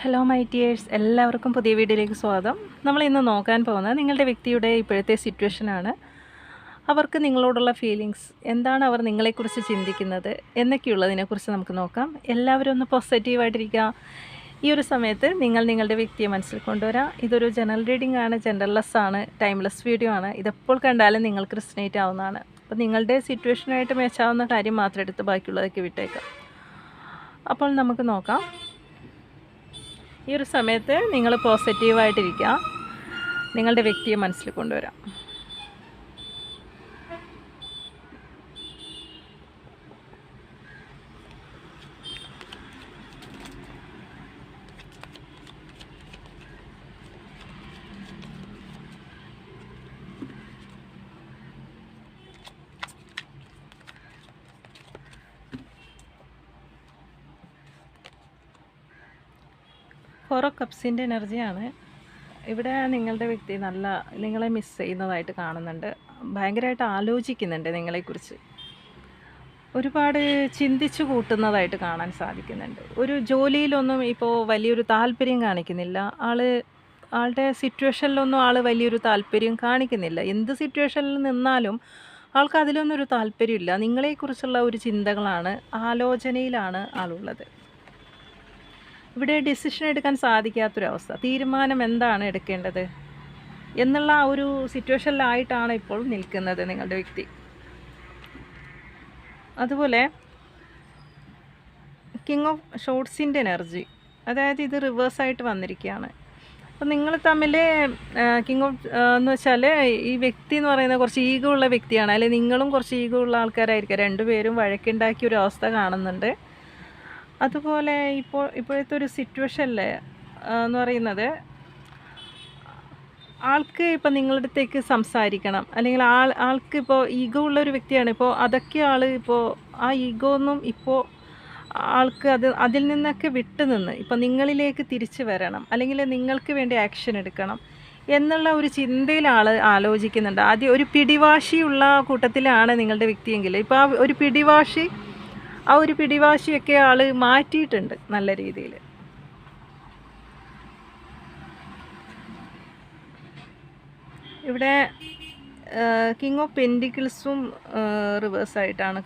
Hello my dears, എല്ലാവർക്കും പുതിയ വീഡിയോയിലേക്ക് സ്വാഗതം. നമ്മൾ ഇന്ന് നോക്കാൻ പോകുന്നത് നിങ്ങളുടെ വ്യക്തിയുടെ ഇപ്പോഴത്തെ സിറ്റുവേഷനാണ്. അവർക്ക് നിങ്ങളോടുള്ള ഫീലിങ്സ് എന്താണ്, അവർ നിങ്ങളെക്കുറിച്ച് ചിന്തിക്കുന്നത് എന്നൊക്കെയുള്ളതിനെക്കുറിച്ച് നമുക്ക് നോക്കാം. എല്ലാവരും ഒന്ന് പോസിറ്റീവായിട്ടിരിക്കുക. ഈ ഒരു സമയത്ത് നിങ്ങൾ നിങ്ങളുടെ വ്യക്തിയെ മനസ്സിൽ കൊണ്ടുവരാം. ഇതൊരു ജനറൽ റീഡിംഗ് ആണ്, ജെൻഡർലെസ് ആണ്, ടൈംലെസ് വീഡിയോ ആണ്. ഇതെപ്പോൾ കണ്ടാലും നിങ്ങൾക്ക് റിസനേറ്റ് ആവുന്നതാണ്. അപ്പോൾ നിങ്ങളുടെ സിറ്റുവേഷനായിട്ട് മെച്ചാവുന്ന കാര്യം മാത്രം എടുത്ത് ബാക്കിയുള്ളതൊക്കെ വിട്ടേക്കാം. അപ്പോൾ നമുക്ക് നോക്കാം. ഈ ഒരു സമയത്ത് നിങ്ങൾ പോസിറ്റീവായിട്ടിരിക്കുക, നിങ്ങളുടെ വ്യക്തിയെ മനസ്സിൽ കൊണ്ടുവരാം. ഫോർ ഓഫ് കപ്സിൻ്റെ എനർജിയാണ് ഇവിടെ. നിങ്ങളുടെ വ്യക്തി നിങ്ങളെ മിസ് ചെയ്യുന്നതായിട്ട് കാണുന്നുണ്ട്. ഭയങ്കരമായിട്ട് ആലോചിക്കുന്നുണ്ട് നിങ്ങളെക്കുറിച്ച്. ഒരുപാട് ചിന്തിച്ചു കൂട്ടുന്നതായിട്ട് കാണാൻ സാധിക്കുന്നുണ്ട്. ഒരു ജോലിയിലൊന്നും ഇപ്പോൾ വലിയൊരു താല്പര്യം കാണിക്കുന്നില്ല. ആളുടെ സിറ്റുവേഷനിലൊന്നും വലിയൊരു താല്പര്യം കാണിക്കുന്നില്ല. എന്ത് സിറ്റുവേഷനിൽ നിന്നാലും ആൾക്ക് അതിലൊന്നും ഒരു താല്പര്യമില്ല. നിങ്ങളെക്കുറിച്ചുള്ള ഒരു ചിന്തകളാണ്, ആലോചനയിലാണ് ആളുള്ളത്. ഇവിടെ ഡിസിഷൻ എടുക്കാൻ സാധിക്കാത്തൊരവസ്ഥ, തീരുമാനം എന്താണ് എടുക്കേണ്ടത് എന്നുള്ള ആ ഒരു സിറ്റുവേഷനിലായിട്ടാണ് ഇപ്പോൾ നിൽക്കുന്നത് നിങ്ങളുടെ വ്യക്തി. അതുപോലെ കിങ് ഓഫ് ഷോർട്സിൻ്റെ എനർജി, അതായത് ഇത് റിവേഴ്സായിട്ട് വന്നിരിക്കുകയാണ്. അപ്പോൾ നിങ്ങൾ തമ്മിൽ കിങ് ഓഫ് എന്ന് വെച്ചാൽ ഈ വ്യക്തി എന്ന് പറയുന്നത് കുറച്ച് ഈഗോ ഉള്ള വ്യക്തിയാണ്, അല്ലെങ്കിൽ നിങ്ങളും കുറച്ച് ഈഗോ ഉള്ള ആൾക്കാരായിരിക്കും. രണ്ടുപേരും വഴക്കുണ്ടാക്കിയ ഒരു അവസ്ഥ കാണുന്നുണ്ട്. അതുപോലെ ഇപ്പോഴത്തെ ഒരു സിറ്റുവേഷനിൽ എന്ന് പറയുന്നത്, ആൾക്ക് ഇപ്പോൾ നിങ്ങളുടെ അടുത്തേക്ക് സംസാരിക്കണം, അല്ലെങ്കിൽ ആൾക്ക് ഇപ്പോൾ ഈഗോ ഉള്ള ഒരു വ്യക്തിയാണ്. ഇപ്പോൾ അതൊക്കെ ഇപ്പോൾ ആ ഈഗോ ഒന്നും ഇപ്പോൾ ആൾക്ക് അതിൽ നിന്നൊക്കെ വിട്ടുനിന്ന് ഇപ്പോൾ നിങ്ങളിലേക്ക് തിരിച്ചു വരണം, അല്ലെങ്കിൽ നിങ്ങൾക്ക് വേണ്ടി ആക്ഷൻ എടുക്കണം എന്നുള്ള ഒരു ചിന്തയിൽ ആലോചിക്കുന്നുണ്ട്. ആദ്യം ഒരു പിടിവാശിയുള്ള കൂട്ടത്തിലാണ് നിങ്ങളുടെ വ്യക്തിയെങ്കിൽ ഇപ്പോൾ ആ ഒരു പിടിവാശിയൊക്കെ മാറ്റിയിട്ടുണ്ട് നല്ല രീതിയിൽ. ഇവിടെ കിങ് ഓഫ് പെൻറ്റിക്കിൾസും റിവേഴ്സായിട്ടാണ്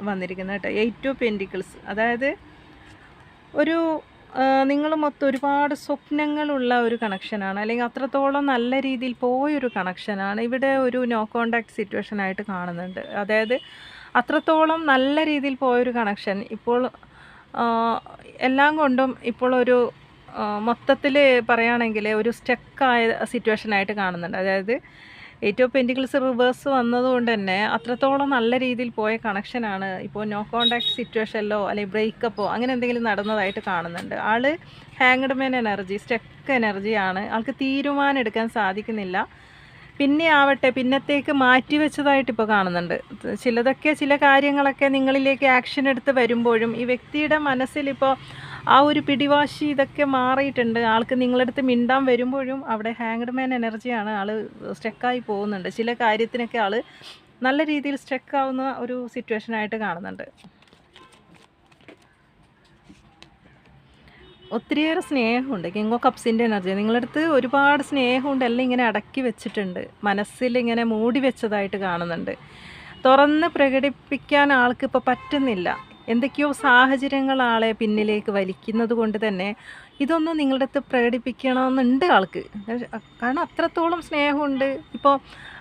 വന്നിരിക്കുന്നത് കേട്ടോ. 8 ഓഫ് പെൻറ്റിക്കിൾസ്, അതായത് നിങ്ങൾ മൊത്തം ഒരുപാട് സ്വപ്നങ്ങളുള്ള ഒരു കണക്ഷനാണ്, അല്ലെങ്കിൽ അത്രത്തോളം നല്ല രീതിയിൽ പോയൊരു കണക്ഷനാണ്. ഇവിടെ ഒരു നോ കോണ്ടാക്ട് സിറ്റുവേഷനായിട്ട് കാണുന്നുണ്ട്. അതായത് അത്രത്തോളം നല്ല രീതിയിൽ പോയൊരു കണക്ഷൻ ഇപ്പോൾ എല്ലാം കൊണ്ടും ഇപ്പോൾ ഒരു മൊത്തത്തിൽ പറയുകയാണെങ്കിൽ ഒരു സ്റ്റക്കായ സിറ്റുവേഷനായിട്ട് കാണുന്നുണ്ട്. അതായത് 8 ഓഫ് പെൻറ്റിക്കിൾസ് റിവേഴ്സ് വന്നതുകൊണ്ട് തന്നെ അത്രത്തോളം നല്ല രീതിയിൽ പോയ കണക്ഷനാണ് ഇപ്പോൾ നോ കോണ്ടാക്ട് സിറ്റുവേഷനിലോ അല്ലെങ്കിൽ ബ്രേക്കപ്പോ അങ്ങനെ എന്തെങ്കിലും നടന്നതായിട്ട് കാണുന്നുണ്ട്. ഹാങ്ഡ് മാൻ എനർജി, സ്റ്റക്ക് എനർജിയാണ്. ആൾക്ക് തീരുമാനം എടുക്കാൻ സാധിക്കുന്നില്ല. പിന്നത്തേക്ക് മാറ്റി വെച്ചതായിട്ട് ഇപ്പോൾ കാണുന്നുണ്ട്. ചില കാര്യങ്ങളൊക്കെ നിങ്ങളിലേക്ക് ആക്ഷൻ എടുത്ത് വരുമ്പോഴും ഈ വ്യക്തിയുടെ മനസ്സിൽ ഇപ്പോൾ ആ ഒരു പിടിവാശി ഇതൊക്കെ മാറിയിട്ടുണ്ട്. ആൾക്ക് നിങ്ങളടുത്ത് മിണ്ടാൻ വരുമ്പോഴും അവിടെ ഹാങ്ഡ് മാൻ എനർജിയാണ്. സ്റ്റക്കായി പോകുന്നുണ്ട്. ചില കാര്യത്തിനൊക്കെ നല്ല രീതിയിൽ സ്റ്റക്കാവുന്ന ഒരു സിറ്റുവേഷനായിട്ട് കാണുന്നുണ്ട്. ഒത്തിരിയേറെ സ്നേഹമുണ്ട്. കിങ് ഓഫ് കപ്സിൻ്റെ എനർജി നിങ്ങളടുത്ത് ഒരുപാട് സ്നേഹമുണ്ട്. എല്ലാം ഇങ്ങനെ അടക്കി വെച്ചിട്ടുണ്ട്, മനസ്സിൽ ഇങ്ങനെ മൂടി വെച്ചതായിട്ട് കാണുന്നുണ്ട്. തുറന്ന് പ്രകടിപ്പിക്കാൻ ആൾക്കിപ്പോൾ പറ്റുന്നില്ല. എന്തൊക്കെയോ സാഹചര്യങ്ങൾ പിന്നിലേക്ക് വലിക്കുന്നത് കൊണ്ട് തന്നെ ഇതൊന്നും നിങ്ങളുടെ അടുത്ത് പ്രകടിപ്പിക്കണമെന്നുണ്ട് ആൾക്ക്. കാരണം അത്രത്തോളം സ്നേഹമുണ്ട്. ഇപ്പോൾ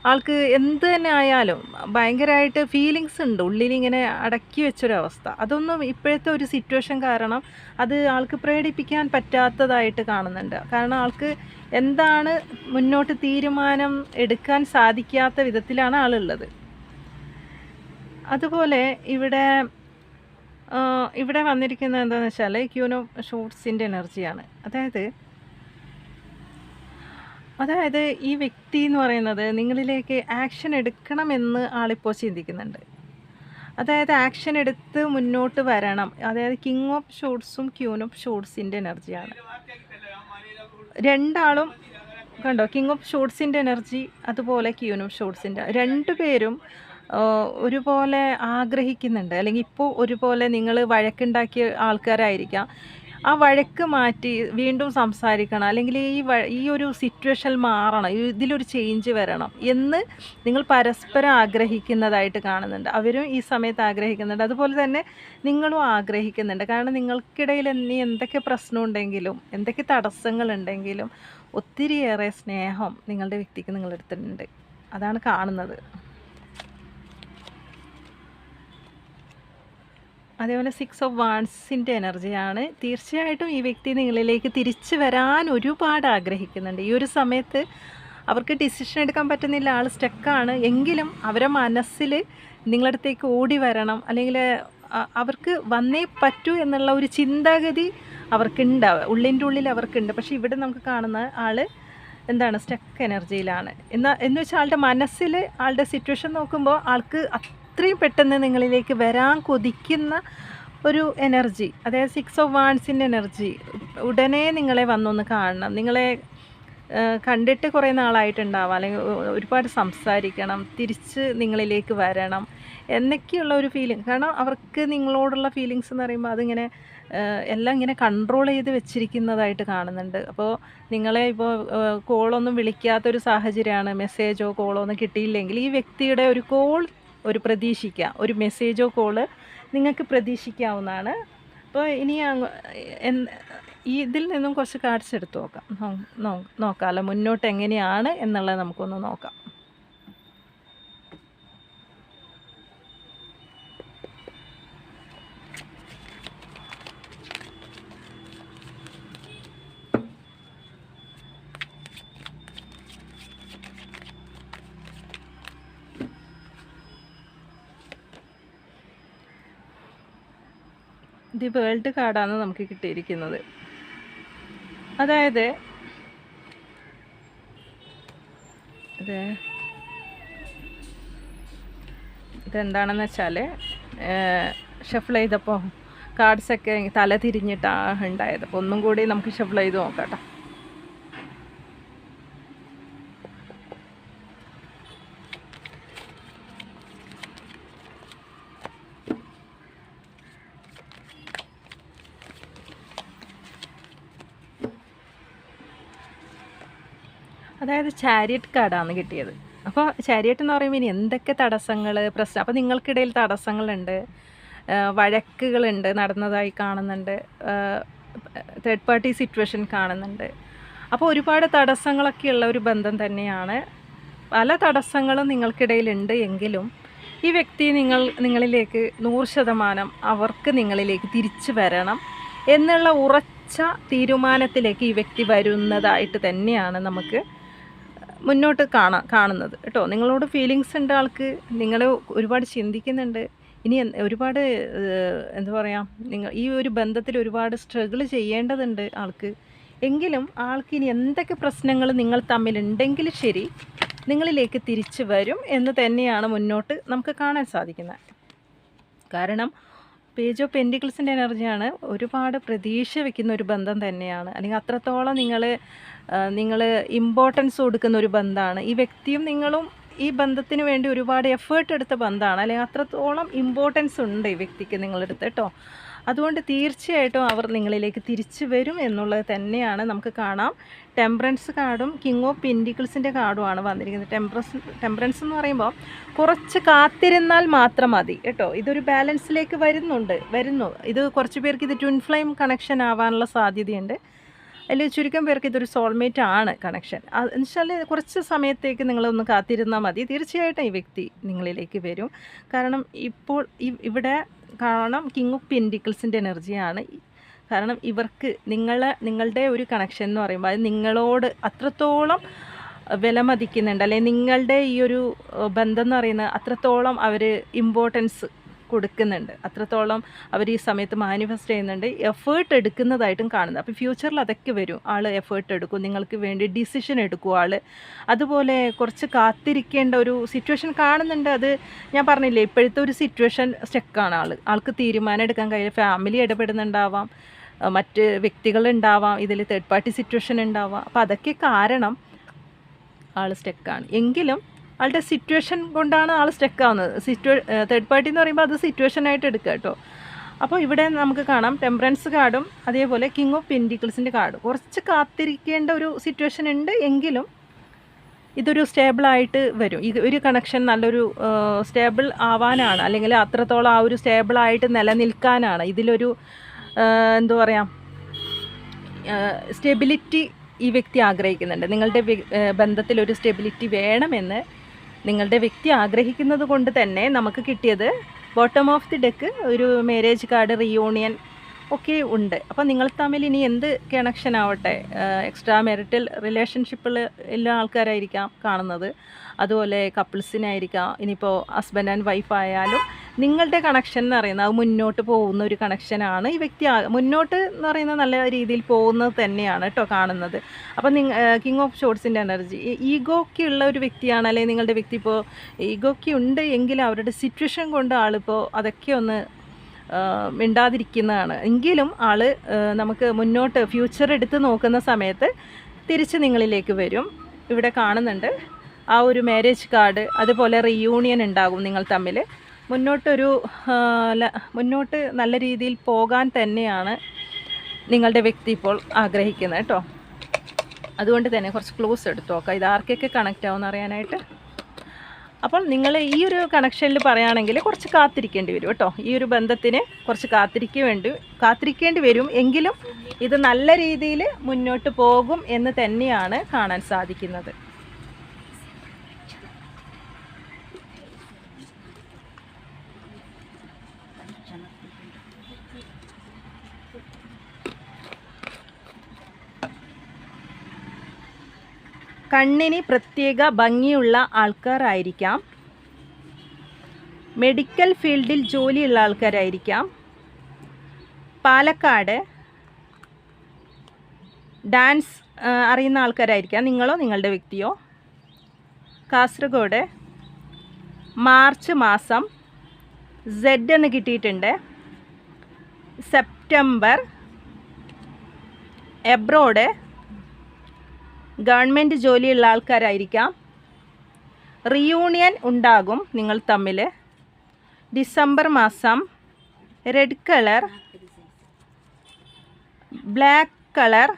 ആൾക്ക് എന്ത് തന്നെ ആയാലും ഭയങ്കരമായിട്ട് ഫീലിങ്സ് ഉണ്ട്, ഉള്ളിലിങ്ങനെ അടക്കി വെച്ചൊരവസ്ഥ. അതൊന്നും ഇപ്പോഴത്തെ ഒരു സിറ്റുവേഷൻ കാരണം അത് ആൾക്ക് പ്രകടിപ്പിക്കാൻ പറ്റാത്തതായിട്ട് കാണുന്നുണ്ട്. കാരണം ആൾക്ക് എന്താണ് മുന്നോട്ട് തീരുമാനം എടുക്കാൻ സാധിക്കാത്ത വിധത്തിലാണ് ആളുള്ളത്. അതുപോലെ ഇവിടെ വന്നിരിക്കുന്നത് എന്താണെന്ന് വെച്ചാൽ ക്യൂൻ ഓഫ് ഷോർട്സിൻ്റെ എനർജിയാണ്. അതായത് ഈ വ്യക്തി എന്ന് പറയുന്നത് നിങ്ങളിലേക്ക് ആക്ഷൻ എടുക്കണമെന്ന് ആളിപ്പോൾ ചിന്തിക്കുന്നുണ്ട്. അതായത് ആക്ഷൻ എടുത്ത് മുന്നോട്ട് വരണം. അതായത് കിങ് ഓഫ് ഷോർട്സും ക്യൂൻ ഓഫ് ഷോർട്സിൻ്റെ എനർജിയാണ്. രണ്ടാളും കണ്ടോ, കിങ് ഓഫ് ഷോർട്സിൻ്റെ എനർജി അതുപോലെ ക്യൂൻ ഓഫ് ഷോർട്സിൻ്റെ, രണ്ടുപേരും ഒരുപോലെ ആഗ്രഹിക്കുന്നുണ്ട്. അല്ലെങ്കിൽ ഇപ്പോൾ ഒരുപോലെ നിങ്ങൾ വഴക്കുണ്ടാക്കിയ ആൾക്കാരായിരിക്കാം. ആ വഴക്ക് മാറ്റി വീണ്ടും സംസാരിക്കണം, അല്ലെങ്കിൽ ഈ ഒരു സിറ്റുവേഷൻ മാറണം, ഇതിലൊരു ചേഞ്ച് വരണം എന്ന് നിങ്ങൾ പരസ്പരം ആഗ്രഹിക്കുന്നതായിട്ട് കാണുന്നുണ്ട്. അവരും ഈ സമയത്ത് ആഗ്രഹിക്കുന്നുണ്ട്, അതുപോലെ തന്നെ നിങ്ങളും ആഗ്രഹിക്കുന്നുണ്ട്. കാരണം നിങ്ങൾക്കിടയിൽ ഇനി എന്തൊക്കെ പ്രശ്നമുണ്ടെങ്കിലും എന്തൊക്കെ തടസ്സങ്ങളുണ്ടെങ്കിലും ഒത്തിരിയേറെ സ്നേഹം നിങ്ങളുടെ വ്യക്തിക്ക് നിങ്ങളുടെ അടുത്തുണ്ട്. അതാണ് കാണുന്നത്. അതേപോലെ 6 ഓഫ് വാൺസിൻ്റെ എനർജിയാണ്. തീർച്ചയായിട്ടും ഈ വ്യക്തി നിങ്ങളിലേക്ക് തിരിച്ചു വരാൻ ഒരുപാട് ആഗ്രഹിക്കുന്നുണ്ട്. ഈ ഒരു സമയത്ത് അവർക്ക് ഡിസിഷൻ എടുക്കാൻ പറ്റുന്നില്ല, ആൾ സ്റ്റക്കാണ്. എങ്കിലും അവരെ മനസ്സിൽ നിങ്ങളടുത്തേക്ക് ഓടി വരണം, അല്ലെങ്കിൽ അവർക്ക് വന്നേ പറ്റൂ എന്നുള്ള ഒരു ചിന്താഗതി അവർക്കുണ്ട്, ഉള്ളിൻ്റെ ഉള്ളിൽ അവർക്കുണ്ട്. പക്ഷേ ഇവിടെ നമുക്ക് കാണുന്ന ആൾ എന്താണ്, സ്റ്റക്ക് എനർജിയിലാണ്. എന്ന് വെച്ചാൽ ആളുടെ മനസ്സിൽ ആളുടെ സിറ്റുവേഷൻ നോക്കുമ്പോൾ ആൾക്ക് അത്രയും പെട്ടെന്ന് നിങ്ങളിലേക്ക് വരാൻ കൊതിക്കുന്ന ഒരു എനർജി, അതായത് 6 ഓഫ് വാൺസിൻ്റെ എനർജി. ഉടനെ നിങ്ങളെ വന്നൊന്ന് കാണണം, നിങ്ങളെ കണ്ടിട്ട് കുറേ നാളായിട്ടുണ്ടാവാം, അല്ലെങ്കിൽ ഒരുപാട് സംസാരിക്കണം, തിരിച്ച് നിങ്ങളിലേക്ക് വരണം എന്നൊക്കെയുള്ള ഒരു ഫീലിംഗ്. കാരണം അവർക്ക് നിങ്ങളോടുള്ള ഫീലിങ്സ് എന്ന് പറയുമ്പോൾ അതിങ്ങനെ എല്ലാം ഇങ്ങനെ കൺട്രോൾ ചെയ്ത് വെച്ചിരിക്കുന്നതായിട്ട് കാണുന്നുണ്ട്. അപ്പോൾ നിങ്ങളെ ഇപ്പോൾ കോളൊന്നും വിളിക്കാത്തൊരു സാഹചര്യമാണ്, മെസ്സേജോ കോളോ ഒന്നും കിട്ടിയില്ലെങ്കിൽ ഈ വ്യക്തിയുടെ ഒരു കോൾ പ്രതീക്ഷിക്കാം, ഒരു മെസ്സേജോ കോള് നിങ്ങൾക്ക് പ്രതീക്ഷിക്കാവുന്നതാണ്. അപ്പോൾ ഇനി ഇതിൽ നിന്നും കുറച്ച് കാർഡ്സ് എടുത്ത് നോക്കാമല്ലോ, മുന്നോട്ട് എങ്ങനെയാണ് എന്നുള്ളത് നമുക്കൊന്ന് നോക്കാം. ദി വേൾഡ് കാർഡാണ് നമുക്ക് കിട്ടിയിരിക്കുന്നത്. അതായത് ഇതെന്താണെന്ന് വെച്ചാൽ ഷഫിൾ ചെയ്തപ്പോൾ കാർഡ്സൊക്കെ തല തിരിഞ്ഞിട്ടാണ് ഉണ്ടായത്. അപ്പോൾ ഒന്നും കൂടി നമുക്ക് ഷഫിൾ ചെയ്ത് നോക്കാം. അതായത് ചാരിയറ്റ് കാർഡാണ് കിട്ടിയത്. അപ്പോൾ ചാരിയറ്റ് എന്ന് പറയുമ്പോൾ ഇനി എന്തൊക്കെ തടസ്സങ്ങൾ, പ്രശ്നം, അപ്പോൾ നിങ്ങൾക്കിടയിൽ തടസ്സങ്ങളുണ്ട്, വഴക്കുകളുണ്ട്, നടന്നതായി കാണുന്നുണ്ട്, തേർഡ് പാർട്ടി സിറ്റുവേഷൻ കാണുന്നുണ്ട്. അപ്പോൾ ഒരുപാട് തടസ്സങ്ങളൊക്കെയുള്ള ഒരു ബന്ധം തന്നെയാണ്. പല തടസ്സങ്ങളും നിങ്ങൾക്കിടയിലുണ്ട് എങ്കിലും ഈ വ്യക്തി നിങ്ങളിലേക്ക് 100% അവർക്ക് നിങ്ങളിലേക്ക് തിരിച്ചു വരണം എന്നുള്ള ഉറച്ച തീരുമാനത്തിലേക്ക് ഈ വ്യക്തി വരുന്നതായിട്ട് തന്നെയാണ് നമുക്ക് മുന്നോട്ട് കാണുന്നത് കേട്ടോ. നിങ്ങളോട് ഫീലിങ്സ് ഉണ്ട് ആൾക്ക്, നിങ്ങൾ ഒരുപാട് ചിന്തിക്കുന്നുണ്ട്, ഇനി ഒരുപാട് എന്താ പറയുക, ഈ ഒരു ബന്ധത്തിൽ ഒരുപാട് സ്ട്രഗിൾ ചെയ്യേണ്ടതുണ്ട് ആൾക്ക്. എങ്കിലും ആൾക്ക് ഇനി എന്തൊക്കെ പ്രശ്നങ്ങൾ നിങ്ങൾ തമ്മിലുണ്ടെങ്കിൽ ശരി, നിങ്ങളിലേക്ക് തിരിച്ചു വരും എന്ന് തന്നെയാണ് മുന്നോട്ട് നമുക്ക് കാണാൻ സാധിക്കുന്നത്. കാരണം പേജ് ഓഫ് പെൻറ്റിക്കിൾസിൻ്റെ എനർജിയാണ്. ഒരുപാട് പ്രതീക്ഷ വയ്ക്കുന്ന ഒരു ബന്ധം തന്നെയാണ്, അല്ലെങ്കിൽ അത്രത്തോളം നിങ്ങൾ ഇമ്പോർട്ടൻസ് കൊടുക്കുന്ന ഒരു ബന്ധമാണ്. ഈ വ്യക്തിയും നിങ്ങളും ഈ ബന്ധത്തിന് വേണ്ടി ഒരുപാട് എഫേർട്ട് എടുത്ത ബന്ധമാണ്, അല്ലെങ്കിൽ അത്രത്തോളം ഇമ്പോർട്ടൻസ് ഉണ്ട് ഈ വ്യക്തിക്ക് നിങ്ങളെടുത്ത് കേട്ടോ. അതുകൊണ്ട് തീർച്ചയായിട്ടും അവർ നിങ്ങളിലേക്ക് തിരിച്ചു വരും എന്നുള്ളത് തന്നെയാണ് നമുക്ക് കാണാം. ടെമ്പറൻസ് കാർഡും കിങ് ഓഫ് പെൻറ്റിക്കിൾസിൻ്റെ കാർഡുമാണ് വന്നിരിക്കുന്നത്. ടെമ്പറൻസ് എന്ന് പറയുമ്പോൾ കുറച്ച് കാത്തിരുന്നാൽ മാത്രം മതി കേട്ടോ. ഇതൊരു ബാലൻസിലേക്ക് വരുന്നു. ഇത് കുറച്ച് പേർക്ക് ഇത് ട്വിൻ ഫ്ലെയിം കണക്ഷൻ ആവാനുള്ള സാധ്യതയുണ്ട്. അതിൽ ചുരുക്കം പേർക്ക് ഇതൊരു സോൾമേറ്റ് ആണ് കണക്ഷൻ. എന്നുവെച്ചാൽ കുറച്ച് സമയത്തേക്ക് നിങ്ങളൊന്ന് കാത്തിരുന്നാൽ മതി, തീർച്ചയായിട്ടും ഈ വ്യക്തി നിങ്ങളിലേക്ക് വരും. കാരണം ഇപ്പോൾ ഇവിടെ കാണാം കിങ് ഓഫ് പെൻറ്റിക്കിൾസിൻ്റെ എനർജിയാണ്. കാരണം ഇവർക്ക് നിങ്ങളുടെ ഒരു കണക്ഷൻ എന്ന് പറയുമ്പോൾ അത് നിങ്ങളോട് അത്രത്തോളം വിലമതിക്കുന്നുണ്ട്, അല്ലെങ്കിൽ നിങ്ങളുടെ ഈ ഒരു ബന്ധം എന്ന് പറയുന്നത് അത്രത്തോളം അവർ ഇമ്പോർട്ടൻസ് കൊടുക്കുന്നുണ്ട്, അത്രത്തോളം അവർ ഈ സമയത്ത് മാനിഫെസ്റ്റ് ചെയ്യുന്നുണ്ട്, എഫേർട്ട് എടുക്കുന്നതായിട്ടും കാണുന്നത്. അപ്പോൾ ഫ്യൂച്ചറിൽ അതൊക്കെ വരും. ആൾ എഫേർട്ട് എടുക്കും, നിങ്ങൾക്ക് വേണ്ടി ഡിസിഷൻ എടുക്കും ആൾ. അതുപോലെ കുറച്ച് കാത്തിരിക്കേണ്ട ഒരു സിറ്റുവേഷൻ കാണുന്നുണ്ട്. അത് ഞാൻ പറഞ്ഞില്ലേ, ഇപ്പോഴത്തെ ഒരു സിറ്റുവേഷൻ സ്റ്റക്കാണ് ആൾക്ക് തീരുമാനം എടുക്കാൻ കഴിയില്ല. ഫാമിലി ഇടപെടുന്നുണ്ടാവാം, മറ്റ് വ്യക്തികളുണ്ടാവാം, ഇതിൽ തേർഡ് പാർട്ടി സിറ്റുവേഷൻ ഉണ്ടാവാം. അപ്പോൾ അതൊക്കെ കാരണം ആൾ സ്റ്റക്കാണ്. എങ്കിലും ആളുടെ സിറ്റുവേഷൻ കൊണ്ടാണ് ആൾ സ്റ്റക്കാവുന്നത്. തേർഡ് പാർട്ടി എന്ന് പറയുമ്പോൾ അത് സിറ്റുവേഷനായിട്ട് എടുക്കുക കേട്ടോ. അപ്പോൾ ഇവിടെ നമുക്ക് കാണാം ടെമ്പറൻസ് കാർഡും അതേപോലെ കിങ് ഓഫ് പെൻറ്റിക്കിൾസിൻ്റെ കാർഡും. കുറച്ച് കാത്തിരിക്കേണ്ട ഒരു സിറ്റുവേഷൻ ഉണ്ട്, എങ്കിലും ഇതൊരു സ്റ്റേബിളായിട്ട് വരും. ഇത് ഒരു കണക്ഷൻ നല്ലൊരു സ്റ്റേബിൾ ആവാനാണ്, അല്ലെങ്കിൽ അത്രത്തോളം ആ ഒരു സ്റ്റേബിളായിട്ട് നിലനിൽക്കാനാണ് ഇതിലൊരു എന്താ പറയുക, സ്റ്റെബിലിറ്റി ഈ വ്യക്തി ആഗ്രഹിക്കുന്നുണ്ട്. നിങ്ങളുടെ ബന്ധത്തിലൊരു സ്റ്റെബിലിറ്റി വേണമെന്ന് നിങ്ങളുടെ വ്യക്തി ആഗ്രഹിക്കുന്നത് കൊണ്ട് തന്നെ നമുക്ക് കിട്ടിയത് ബോട്ടം ഓഫ് ദി ഡെക്ക് ഒരു മാരേജ് കാർഡ്, റിയൂണിയൻ ഒക്കെ ഉണ്ട്. അപ്പോൾ നിങ്ങൾ തമ്മിൽ ഇനി എന്ത് കണക്ഷൻ ആവട്ടെ, എക്സ്ട്രാ മാരിറ്റൽ റിലേഷൻഷിപ്പിൽ എല്ലാ ആൾക്കാരായിരിക്കാം കാണുന്നത്, അതുപോലെ കപ്പിൾസിനായിരിക്കാം, ഇനിയിപ്പോൾ ഹസ്ബൻഡ് ആൻഡ് വൈഫ് ആയാലും നിങ്ങളുടെ കണക്ഷൻ എന്ന് പറയുന്നത് അത് മുന്നോട്ട് പോകുന്ന ഒരു കണക്ഷനാണ്. ഈ വ്യക്തി മുന്നോട്ട് എന്ന് പറയുന്നത് നല്ല രീതിയിൽ പോകുന്നത് തന്നെയാണ് കേട്ടോ കാണുന്നത്. അപ്പം കിങ് ഓഫ് ഷോർട്സിൻ്റെ എനർജി ഈഗോയ്ക്ക് ഉള്ള ഒരു വ്യക്തിയാണ്, അല്ലെങ്കിൽ നിങ്ങളുടെ വ്യക്തി ഇപ്പോൾ ഈഗോയ്ക്ക് ഉണ്ട് എങ്കിലും അവരുടെ സിറ്റുവേഷൻ കൊണ്ട് ആളിപ്പോൾ അതൊക്കെ ഒന്ന് മിണ്ടാതിരിക്കുന്നതാണ്. എങ്കിലും ആൾ നമുക്ക് മുന്നോട്ട് ഫ്യൂച്ചർ എടുത്ത് നോക്കുന്ന സമയത്ത് തിരിച്ച് നിങ്ങളിലേക്ക് വരും. ഇവിടെ കാണുന്നുണ്ട് ആ ഒരു മാരേജ് കാർഡ്, അതുപോലെ റീയൂണിയൻ ഉണ്ടാകും നിങ്ങൾ തമ്മിൽ. മുന്നോട്ട് നല്ല രീതിയിൽ പോകാൻ തന്നെയാണ് നിങ്ങളുടെ വ്യക്തി ഇപ്പോൾ ആഗ്രഹിക്കുന്നത് കേട്ടോ. അതുകൊണ്ട് തന്നെ കുറച്ച് ക്ലോസ് എടുത്ത് നോക്കാം, ഇത് ആർക്കൊക്കെ കണക്റ്റ് ആവുമെന്ന് അറിയാനായിട്ട്. അപ്പോൾ നിങ്ങൾ ഈ ഒരു കണക്ഷനിൽ പറയുകയാണെങ്കിൽ കുറച്ച് കാത്തിരിക്കേണ്ടി വരും കേട്ടോ. ഈ ഒരു ബന്ധത്തിന് കുറച്ച് കാത്തിരിക്കേണ്ടി വരും, എങ്കിലും ഇത് നല്ല രീതിയിൽ മുന്നോട്ട് പോകും എന്ന് തന്നെയാണ് കാണാൻ സാധിക്കുന്നത്. കണ്ണിന് പ്രത്യേക ഭംഗിയുള്ള ആൾക്കാരായിരിക്കാം, മെഡിക്കൽ ഫീൽഡിൽ ജോലിയുള്ള ആൾക്കാരായിരിക്കാം, പാലക്കാട് ഡാൻസ് അറിയുന്ന ആൾക്കാരായിരിക്കാം നിങ്ങളോ നിങ്ങളുടെ വ്യക്തിയോ, കാസർഗോഡ് മാർച്ച് മാസം Z എന്ന് കിട്ടിയിട്ടുണ്ട്, സെപ്റ്റംബർ എബ്രോഡ് ഗവൺമെൻറ് ജോലിയുള്ള ആൾക്കാരായിരിക്കാം, റിയൂണിയൻ ഉണ്ടാകും നിങ്ങൾ തമ്മിൽ, ഡിസംബർ മാസം റെഡ് കളർ, ബ്ലാക്ക് കളർ,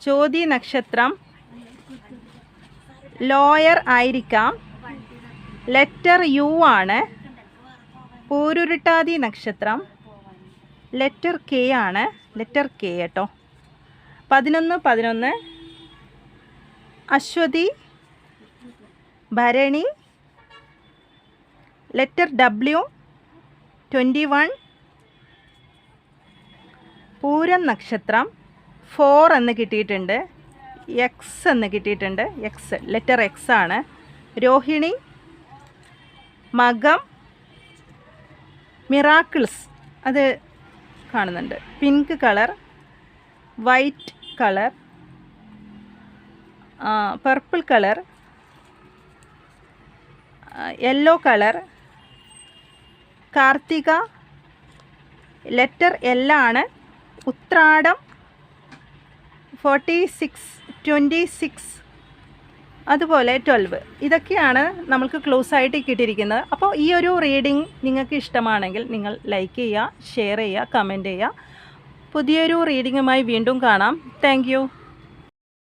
ചോതി നക്ഷത്രം, ലോയർ ആയിരിക്കാം, ലെറ്റർ യു ആണ്, പൂരുരുട്ടാതി നക്ഷത്രം, ലെറ്റർ കെ ആണ്, ലെറ്റർ കെ കേട്ടോ, 11 അശ്വതി ഭരണി, ലെറ്റർ W 21 പൂരം നക്ഷത്രം 4 എന്ന് കിട്ടിയിട്ടുണ്ട്, എക്സ് എന്ന് കിട്ടിയിട്ടുണ്ട്, എക്സ് ലെറ്റർ എക്സ് ആണ്, രോഹിണി മകം മിറാക്കിൾസ് അത് കാണുന്നുണ്ട്, pink colour, white colour, purple colour, yellow colour, Karthika letter L ആണ്, ഉത്രാടം 26 അതുപോലെ 12 ഇതൊക്കെയാണ് നമ്മൾക്ക് ക്ലോസ് ആയിട്ട് കിട്ടിയിരിക്കുന്നത്. അപ്പോൾ ഈ ഒരു റീഡിംഗ് നിങ്ങൾക്ക് ഇഷ്ടമാണെങ്കിൽ നിങ്ങൾ ലൈക്ക് ചെയ്യുക, ഷെയർ ചെയ്യുക, കമൻറ്റ് ചെയ്യുക. പുതിയൊരു റീഡിങ്ങുമായി വീണ്ടും കാണാം. Thank you.